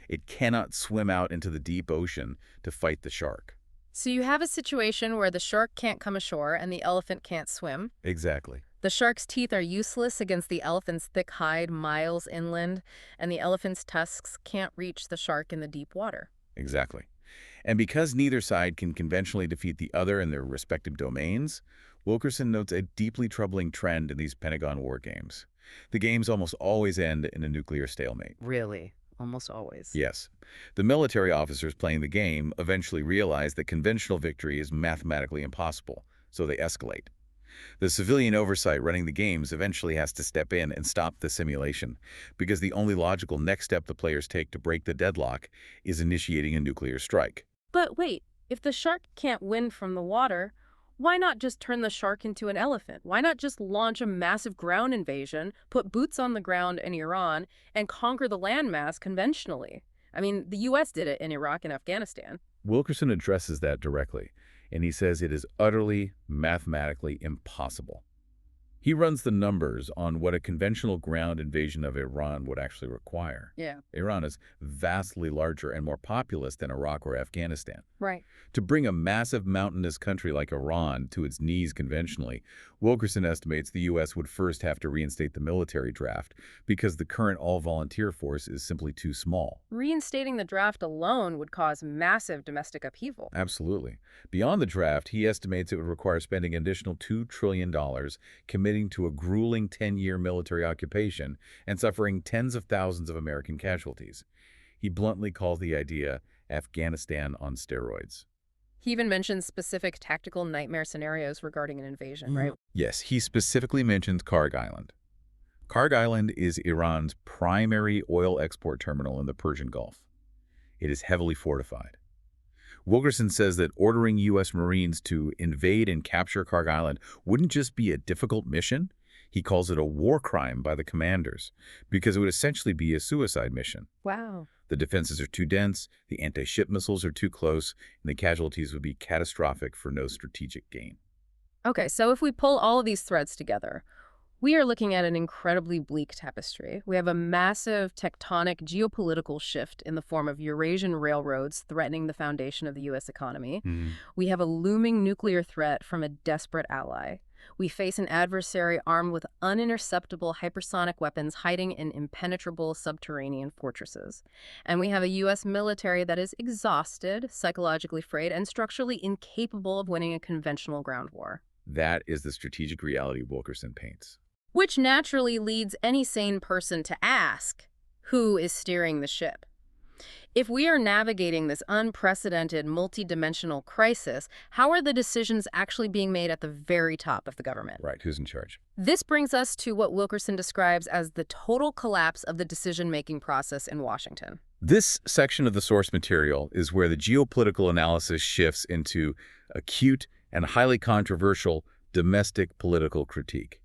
S2: It cannot swim out into the deep ocean to fight the shark.
S1: So you have a situation where the shark can't come ashore and the elephant can't swim.
S2: Exactly.
S1: The shark's teeth are useless against the elephant's thick hide miles inland, and the elephant's tusks can't reach the shark in the deep water.
S2: Exactly. And because neither side can conventionally defeat the other in their respective domains, Wilkerson notes a deeply troubling trend in these Pentagon war games. The games almost always end in a nuclear stalemate.
S1: Really? Almost always.
S2: Yes. The military officers playing the game eventually realize that conventional victory is mathematically impossible, so they escalate. The civilian oversight running the games eventually has to step in and stop the simulation, because the only logical next step the players take to break the deadlock is initiating a nuclear strike.
S1: But wait, if the shark can't win from the water, why not just turn the shark into an elephant? Why not just launch a massive ground invasion, put boots on the ground in Iran, and conquer the landmass conventionally? I mean, the U.S. did it in Iraq and Afghanistan.
S2: Wilkerson addresses that directly, and he says it is utterly mathematically impossible. He runs the numbers on what a conventional ground invasion of Iran would actually require.
S1: Yeah.
S2: Iran is vastly larger and more populous than Iraq or Afghanistan.
S1: Right.
S2: To bring a massive mountainous country like Iran to its knees conventionally, Wilkerson estimates the U.S. would first have to reinstate the military draft because the current all-volunteer force is simply too small.
S1: Reinstating the draft alone would cause massive domestic upheaval.
S2: Absolutely. Beyond the draft, he estimates it would require spending an additional $2 trillion, committing submitting to a grueling 10-year military occupation and suffering tens of thousands of American casualties. He bluntly calls the idea Afghanistan on steroids.
S1: He even mentions specific tactical nightmare scenarios regarding an invasion, right?
S2: Yes, he specifically mentions Karg Island. Karg Island is Iran's primary oil export terminal in the Persian Gulf. It is heavily fortified. Wilkerson says that ordering U.S. Marines to invade and capture Karg Island wouldn't just be a difficult mission. He calls it a war crime by the commanders because it would essentially be a suicide mission.
S1: Wow.
S2: The defenses are too dense, the anti-ship missiles are too close, and the casualties would be catastrophic for no strategic gain.
S1: Okay, so if we pull all of these threads together, we are looking at an incredibly bleak tapestry. We have a massive tectonic geopolitical shift in the form of Eurasian railroads threatening the foundation of the U.S. economy. We have a looming nuclear threat from a desperate ally. We face an adversary armed with uninterceptable hypersonic weapons hiding in impenetrable subterranean fortresses. And we have a U.S. military that is exhausted, psychologically frayed, and structurally incapable of winning a conventional ground war.
S2: That is the strategic reality Wilkerson paints.
S1: Which naturally leads any sane person to ask, who is steering the ship? If we are navigating this unprecedented multidimensional crisis, how are the decisions actually being made at the very top of the government?
S2: Right, who's in charge?
S1: This brings us to what Wilkerson describes as the total collapse of the decision-making process in Washington.
S2: This section of the source material is where the geopolitical analysis shifts into acute and highly controversial domestic political critique.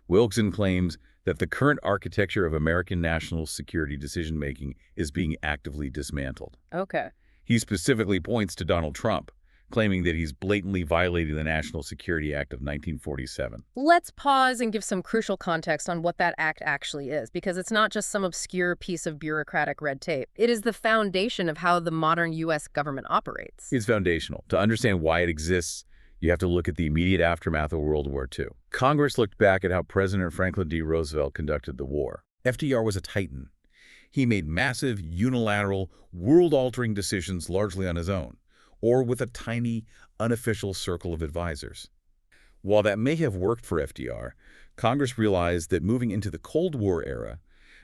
S2: Wilkerson claims that the current architecture of American national security decision-making is being actively dismantled.
S1: Okay.
S2: He specifically points to Donald Trump, claiming that he's blatantly violating the National Security Act of 1947.
S1: Let's pause and give some crucial context on what that act actually is, because it's not just some obscure piece of bureaucratic red tape. It is the foundation of how the modern U.S. government operates.
S2: It's foundational. To understand why it exists, you have to look at the immediate aftermath of World War II. Congress looked back at how President Franklin D. Roosevelt conducted the war. FDR was a titan. He made massive, unilateral, world-altering decisions largely on his own, or with a tiny, unofficial circle of advisors. While that may have worked for FDR, Congress realized that moving into the Cold War era,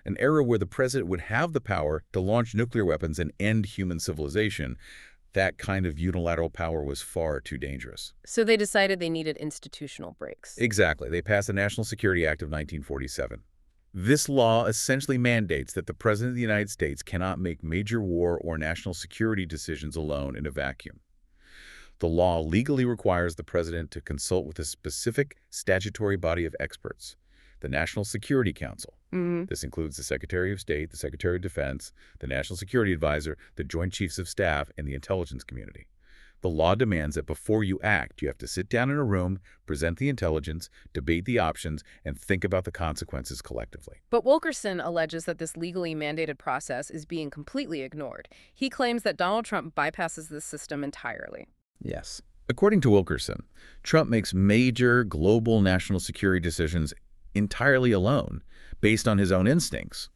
S2: an era where the president would have the power to launch nuclear weapons and end human civilization, that kind of unilateral power was far too dangerous.
S1: So they decided they needed institutional breaks.
S2: Exactly. They passed the National Security Act of 1947. This law essentially mandates that the President of the United States cannot make major war or national security decisions alone in a vacuum. The law legally requires the President to consult with a specific statutory body of experts, the National Security Council. This includes the Secretary of State, the Secretary of Defense, the National Security Advisor, the Joint Chiefs of Staff, and the intelligence community. The law demands that before you act, you have to sit down in a room, present the intelligence, debate the options, and think about the consequences collectively.
S1: But Wilkerson alleges that this legally mandated process is being completely ignored. He claims that Donald Trump bypasses this system entirely.
S2: Yes. According to Wilkerson, Trump makes major global national security decisions entirely alone, based on his own instincts.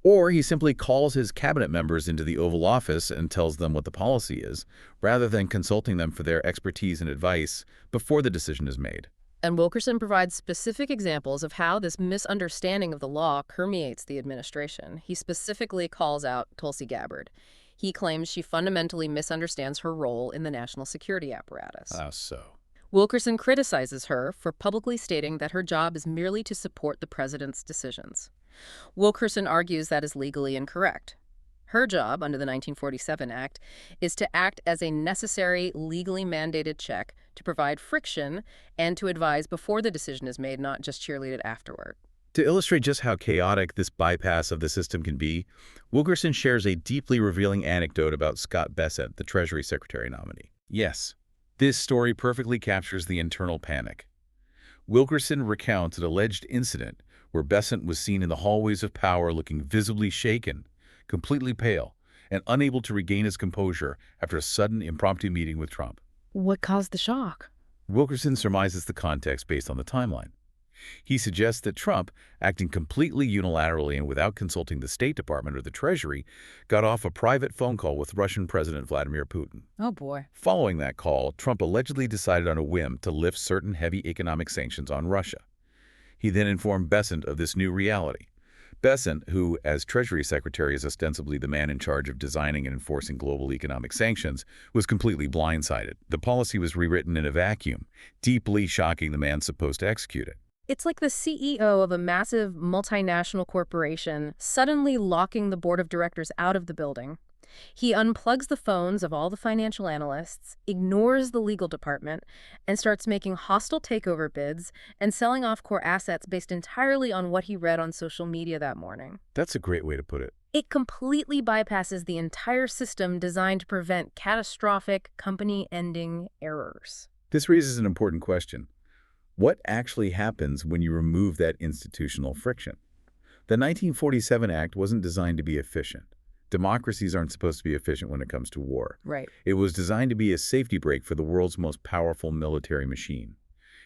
S2: Or he simply calls his cabinet members into the Oval Office and tells them what the policy is, rather than consulting them for their expertise and advice before the decision is made.
S1: And Wilkerson provides specific examples of how this misunderstanding of the law permeates the administration. He specifically calls out Tulsi Gabbard. He claims she fundamentally misunderstands her role in the national security apparatus.
S2: How so?
S1: Wilkerson criticizes her for publicly stating that her job is merely to support the president's decisions. Wilkerson argues that is legally incorrect. Her job, under the 1947 Act, is to act as a necessary, legally mandated check to provide friction and to advise before the decision is made, not just cheerlead it afterward.
S2: To illustrate just how chaotic this bypass of the system can be, Wilkerson shares a deeply revealing anecdote about Scott Bessent, the Treasury Secretary nominee. Yes, this story perfectly captures the internal panic. Wilkerson recounts an alleged incident where Bessent was seen in the hallways of power looking visibly shaken, completely pale, and unable to regain his composure after a sudden impromptu meeting with Trump.
S1: What caused the shock?
S2: Wilkerson surmises the context based on the timeline. He suggests that Trump, acting completely unilaterally and without consulting the State Department or the Treasury, got off a private phone call with Russian President Vladimir Putin.
S1: Oh, boy.
S2: Following that call, Trump allegedly decided on a whim to lift certain heavy economic sanctions on Russia. He then informed Besant of this new reality. Besant, who, as Treasury Secretary, is ostensibly the man in charge of designing and enforcing global economic sanctions, was completely blindsided. The policy was rewritten in a vacuum, deeply shocking the man supposed to execute it.
S1: It's like the CEO of a massive multinational corporation suddenly locking the board of directors out of the building. He unplugs the phones of all the financial analysts, ignores the legal department, and starts making hostile takeover bids and selling off core assets based entirely on what he read on social media that morning.
S2: That's a great way to put it.
S1: It completely bypasses the entire system designed to prevent catastrophic company-ending errors.
S2: This raises an important question. What actually happens when you remove that institutional friction? The 1947 Act wasn't designed to be efficient. Democracies aren't supposed to be efficient when it comes to war.
S1: Right.
S2: It was designed to be a safety brake for the world's most powerful military machine.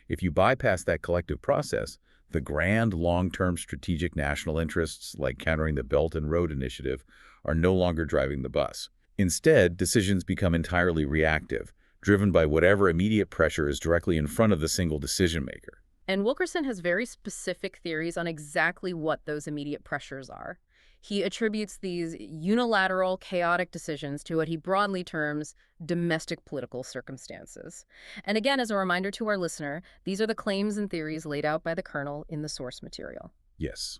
S2: If you bypass that collective process, the grand long-term strategic national interests, like countering the Belt and Road Initiative, are no longer driving the bus. Instead, decisions become entirely reactive, driven by whatever immediate pressure is directly in front of the single decision-maker.
S1: And Wilkerson has very specific theories on exactly what those immediate pressures are. He attributes these unilateral, chaotic decisions to what he broadly terms domestic political circumstances. And again, as a reminder to our listener, these are the claims and theories laid out by the Colonel in the source material.
S2: Yes.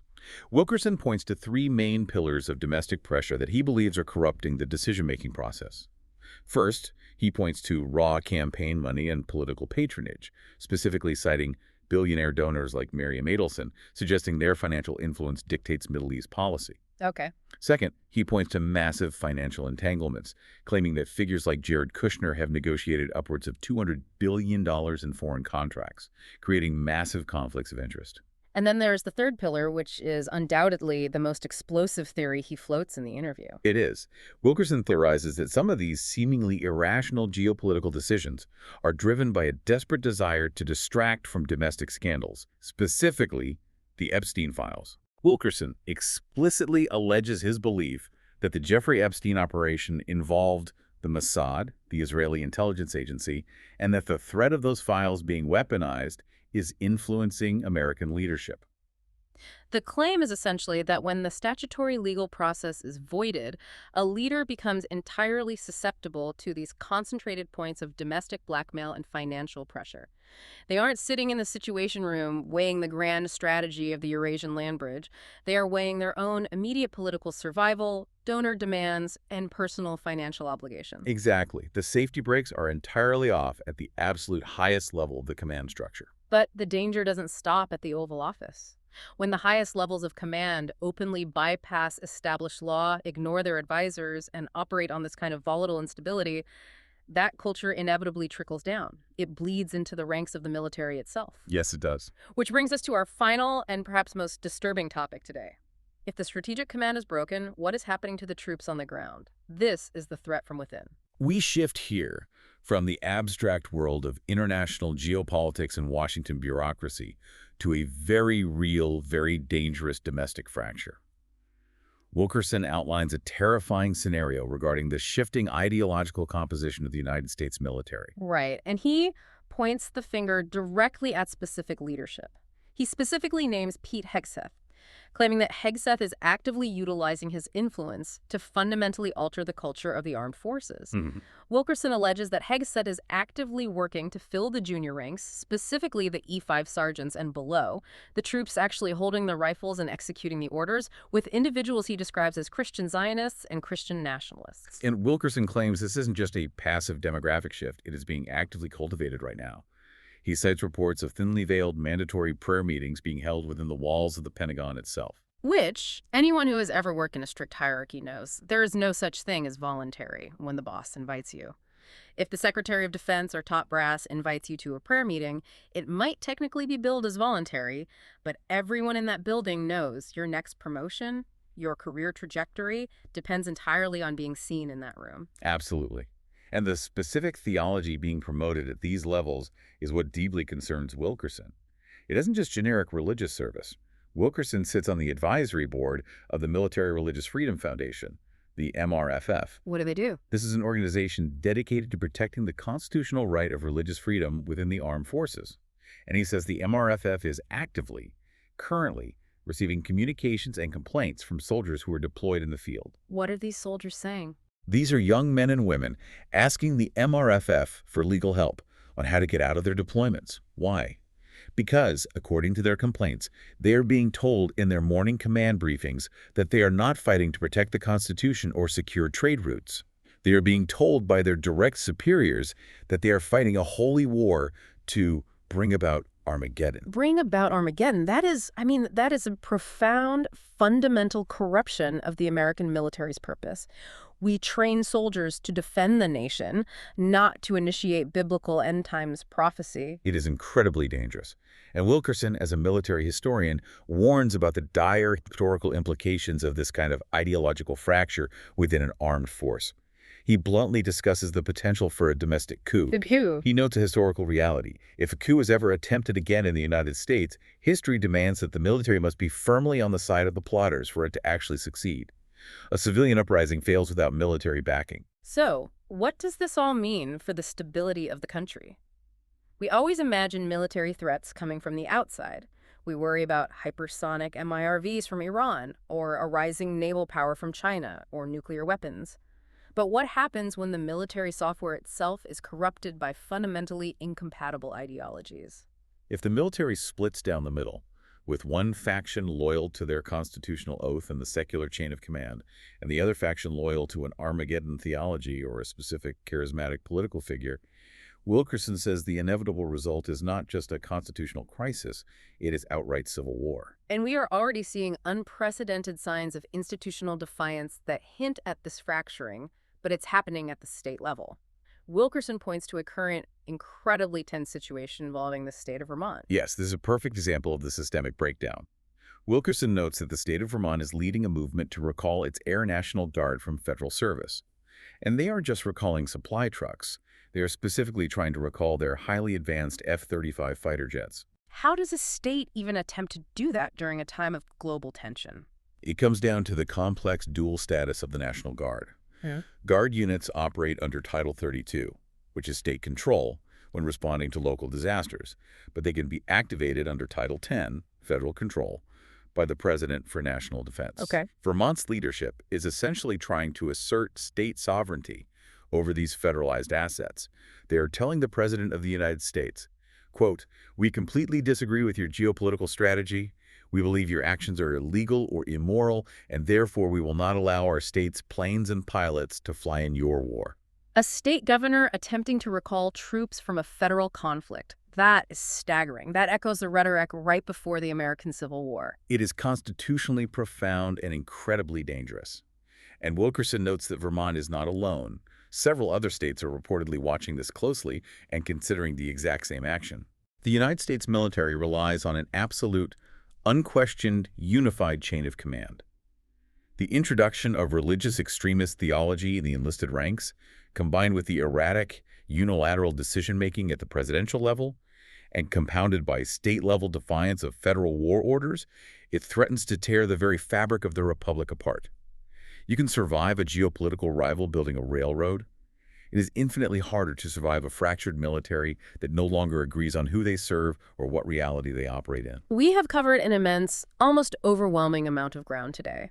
S2: Wilkerson points to three main pillars of domestic pressure that he believes are corrupting the decision-making process. First, he points to raw campaign money and political patronage, specifically citing billionaire donors like Miriam Adelson, suggesting their financial influence dictates Middle East policy.
S1: Okay.
S2: Second, he points to massive financial entanglements, claiming that figures like Jared Kushner have negotiated upwards of $200 billion in foreign contracts, creating massive conflicts of interest.
S1: And then there's the third pillar, which is undoubtedly the most explosive theory he floats in the interview.
S2: It is. Wilkerson theorizes that some of these seemingly irrational geopolitical decisions are driven by a desperate desire to distract from domestic scandals, specifically the Epstein files. Wilkerson explicitly alleges his belief that the Jeffrey Epstein operation involved the Mossad, the Israeli intelligence agency, and that the threat of those files being weaponized is influencing American leadership.
S1: The claim is essentially that when the statutory legal process is voided, a leader becomes entirely susceptible to these concentrated points of domestic blackmail and financial pressure. They aren't sitting in the Situation Room weighing the grand strategy of the Eurasian land bridge. They are weighing their own immediate political survival, donor demands, and personal financial obligations.
S2: Exactly. The safety brakes are entirely off at the absolute highest level of the command structure.
S1: But the danger doesn't stop at the Oval Office. When the highest levels of command openly bypass established law, ignore their advisors, and operate on this kind of volatile instability, that culture inevitably trickles down. It bleeds into the ranks of the military itself.
S2: Yes, it does.
S1: Which brings us to our final and perhaps most disturbing topic today. If the strategic command is broken, what is happening to the troops on the ground? This is the threat from within.
S2: We shift here from the abstract world of international geopolitics and Washington bureaucracy to a very real, very dangerous domestic fracture. Wilkerson outlines a terrifying scenario regarding the shifting ideological composition of the United States military.
S1: Right, and he points the finger directly at specific leadership. He specifically names Pete Hegseth, claiming that Hegseth is actively utilizing his influence to fundamentally alter the culture of the armed forces. Wilkerson alleges that Hegseth is actively working to fill the junior ranks, specifically the E5 sergeants and below, the troops actually holding their rifles and executing the orders, with individuals he describes as Christian Zionists and Christian nationalists.
S2: And Wilkerson claims this isn't just a passive demographic shift, it is being actively cultivated right now. He cites reports of thinly veiled mandatory prayer meetings being held within the walls of the Pentagon itself.
S1: Which, anyone who has ever worked in a strict hierarchy knows, there is no such thing as voluntary when the boss invites you. If the Secretary of Defense or top brass invites you to a prayer meeting, it might technically be billed as voluntary, but everyone in that building knows your next promotion, your career trajectory, depends entirely on being seen in that room.
S2: Absolutely. And the specific theology being promoted at these levels is what deeply concerns Wilkerson. It isn't just generic religious service. Wilkerson sits on the advisory board of the Military Religious Freedom Foundation, the MRFF.
S1: What do they do?
S2: This is an organization dedicated to protecting the constitutional right of religious freedom within the armed forces. And he says the MRFF is actively currently receiving communications and complaints from soldiers who are deployed in the field.
S1: What are these soldiers saying?
S2: These are young men and women asking the MRFF for legal help on how to get out of their deployments. Why? Because, according to their complaints, they are being told in their morning command briefings that they are not fighting to protect the Constitution or secure trade routes. They are being told by their direct superiors that they are fighting a holy war to bring about Armageddon.
S1: Bring about Armageddon. That is a profound, fundamental corruption of the American military's purpose. We train soldiers to defend the nation, not to initiate biblical end times prophecy.
S2: It is incredibly dangerous. And Wilkerson, as a military historian, warns about the dire historical implications of this kind of ideological fracture within an armed force. He bluntly discusses the potential for a domestic coup. He notes a historical reality. If a coup is ever attempted again in the United States, history demands that the military must be firmly on the side of the plotters for it to actually succeed. A civilian uprising fails without military backing.
S1: So, what does this all mean for the stability of the country? We always imagine military threats coming from the outside. We worry about hypersonic MIRVs from Iran, or a rising naval power from China, or nuclear weapons. But what happens when the military software itself is corrupted by fundamentally incompatible ideologies?
S2: If the military splits down the middle, with one faction loyal to their constitutional oath and the secular chain of command, and the other faction loyal to an Armageddon theology or a specific charismatic political figure, Wilkerson says the inevitable result is not just a constitutional crisis, it is outright civil war.
S1: And we are already seeing unprecedented signs of institutional defiance that hint at this fracturing, but it's happening at the state level. Wilkerson points to a current, incredibly tense situation involving the state of Vermont.
S2: Yes, this is a perfect example of the systemic breakdown. Wilkerson notes that the state of Vermont is leading a movement to recall its Air National Guard from federal service. And they aren't just recalling supply trucks. They are specifically trying to recall their highly advanced F-35 fighter jets.
S1: How does a state even attempt to do that during a time of global tension?
S2: It comes down to the complex dual status of the National Guard.
S1: Yeah.
S2: Guard units operate under Title 32, which is state control when responding to local disasters, but they can be activated under Title 10, federal control, by the President for National Defense.
S1: Okay.
S2: Vermont's leadership is essentially trying to assert state sovereignty over these federalized assets. They are telling the President of the United States, quote, "We completely disagree with your geopolitical strategy. We believe your actions are illegal or immoral, and therefore we will not allow our state's planes and pilots to fly in your war."
S1: A state governor attempting to recall troops from a federal conflict. That is staggering. That echoes the rhetoric right before the American Civil War.
S2: It is constitutionally profound and incredibly dangerous. And Wilkerson notes that Vermont is not alone. Several other states are reportedly watching this closely and considering the exact same action. The United States military relies on an absolute, unquestioned, unified chain of command. The introduction of religious extremist theology in the enlisted ranks, combined with the erratic, unilateral decision-making at the presidential level, and compounded by state-level defiance of federal war orders, it threatens to tear the very fabric of the republic apart. You can survive a geopolitical rival building a railroad. It is infinitely harder to survive a fractured military that no longer agrees on who they serve or what reality they operate in.
S1: We have covered an immense, almost overwhelming amount of ground today.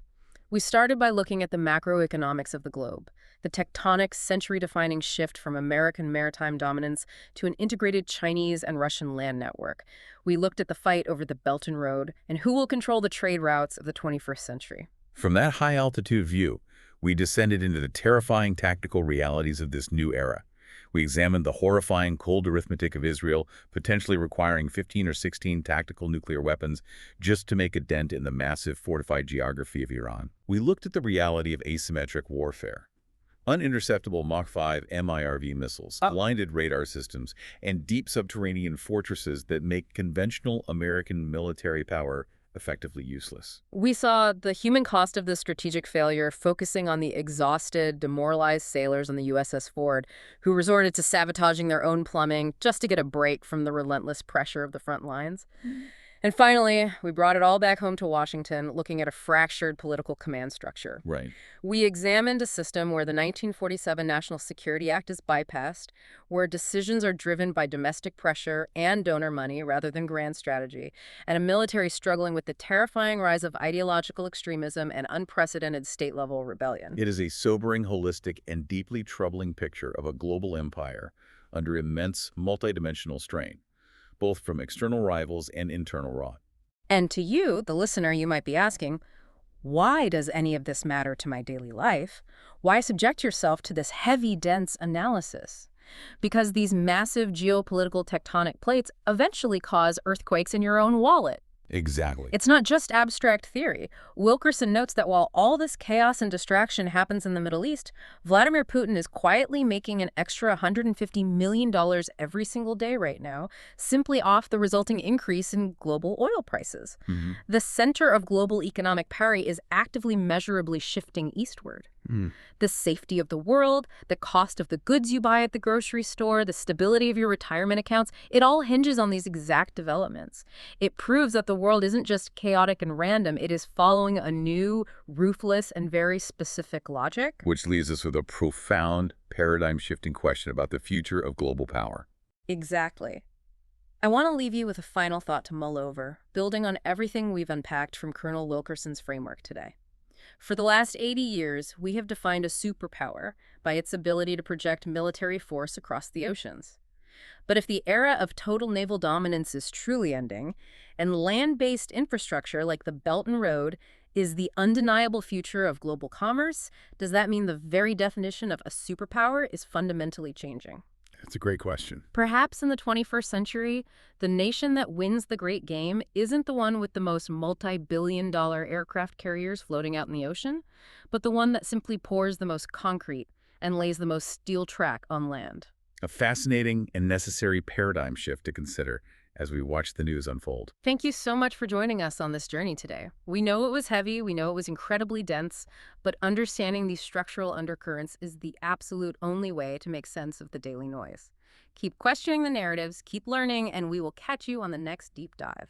S1: We started by looking at the macroeconomics of the globe, the tectonic, century-defining shift from American maritime dominance to an integrated Chinese and Russian land network. We looked at the fight over the Belt and Road and who will control the trade routes of the 21st century.
S2: From that high-altitude view, we descended into the terrifying tactical realities of this new era. We examined the horrifying cold arithmetic of Israel, potentially requiring 15 or 16 tactical nuclear weapons just to make a dent in the massive fortified geography of Iran. We looked at the reality of asymmetric warfare. Uninterceptable Mach 5 MIRV missiles, blinded radar systems, and deep subterranean fortresses that make conventional American military power effectively useless.
S1: We saw the human cost of this strategic failure, focusing on the exhausted, demoralized sailors on the USS Ford who resorted to sabotaging their own plumbing just to get a break from the relentless pressure of the front lines. And finally, we brought it all back home to Washington, looking at a fractured political command structure.
S2: Right.
S1: We examined a system where the 1947 National Security Act is bypassed, where decisions are driven by domestic pressure and donor money rather than grand strategy, and a military struggling with the terrifying rise of ideological extremism and unprecedented state-level rebellion.
S2: It is a sobering, holistic, and deeply troubling picture of a global empire under immense, multidimensional strain, both from external rivals and internal rot.
S1: And to you, the listener, you might be asking, why does any of this matter to my daily life? Why subject yourself to this heavy, dense analysis? Because these massive geopolitical tectonic plates eventually cause earthquakes in your own wallet.
S2: Exactly.
S1: It's not just abstract theory. Wilkerson notes that while all this chaos and distraction happens in the Middle East, Vladimir Putin is quietly making an extra $150 million every single day right now, simply off the resulting increase in global oil prices.
S2: Mhm.
S1: The center of global economic parity is actively measurably shifting eastward. The safety of the world, the cost of the goods you buy at the grocery store, the stability of your retirement accounts, it all hinges on these exact developments. It proves that the world isn't just chaotic and random, it is following a new, ruthless, and very specific logic.
S2: Which leaves us with a profound, paradigm-shifting question about the future of global power.
S1: Exactly. I want to leave you with a final thought to mull over, building on everything we've unpacked from Colonel Wilkerson's framework today. For the last 80 years, we have defined a superpower by its ability to project military force across the oceans. But if the era of total naval dominance is truly ending, and land-based infrastructure like the Belt and Road is the undeniable future of global commerce, does that mean the very definition of a superpower is fundamentally changing?
S2: That's a great question.
S1: Perhaps in the 21st century, the nation that wins the great game isn't the one with the most multi-billion-dollar aircraft carriers floating out in the ocean, but the one that simply pours the most concrete and lays the most steel track on land.
S2: A fascinating and necessary paradigm shift to consider as we watch the news unfold.
S1: Thank you so much for joining us on this journey today. We know it was heavy, we know it was incredibly dense, but understanding these structural undercurrents is the absolute only way to make sense of the daily noise. Keep questioning the narratives, keep learning, and we will catch you on the next deep dive.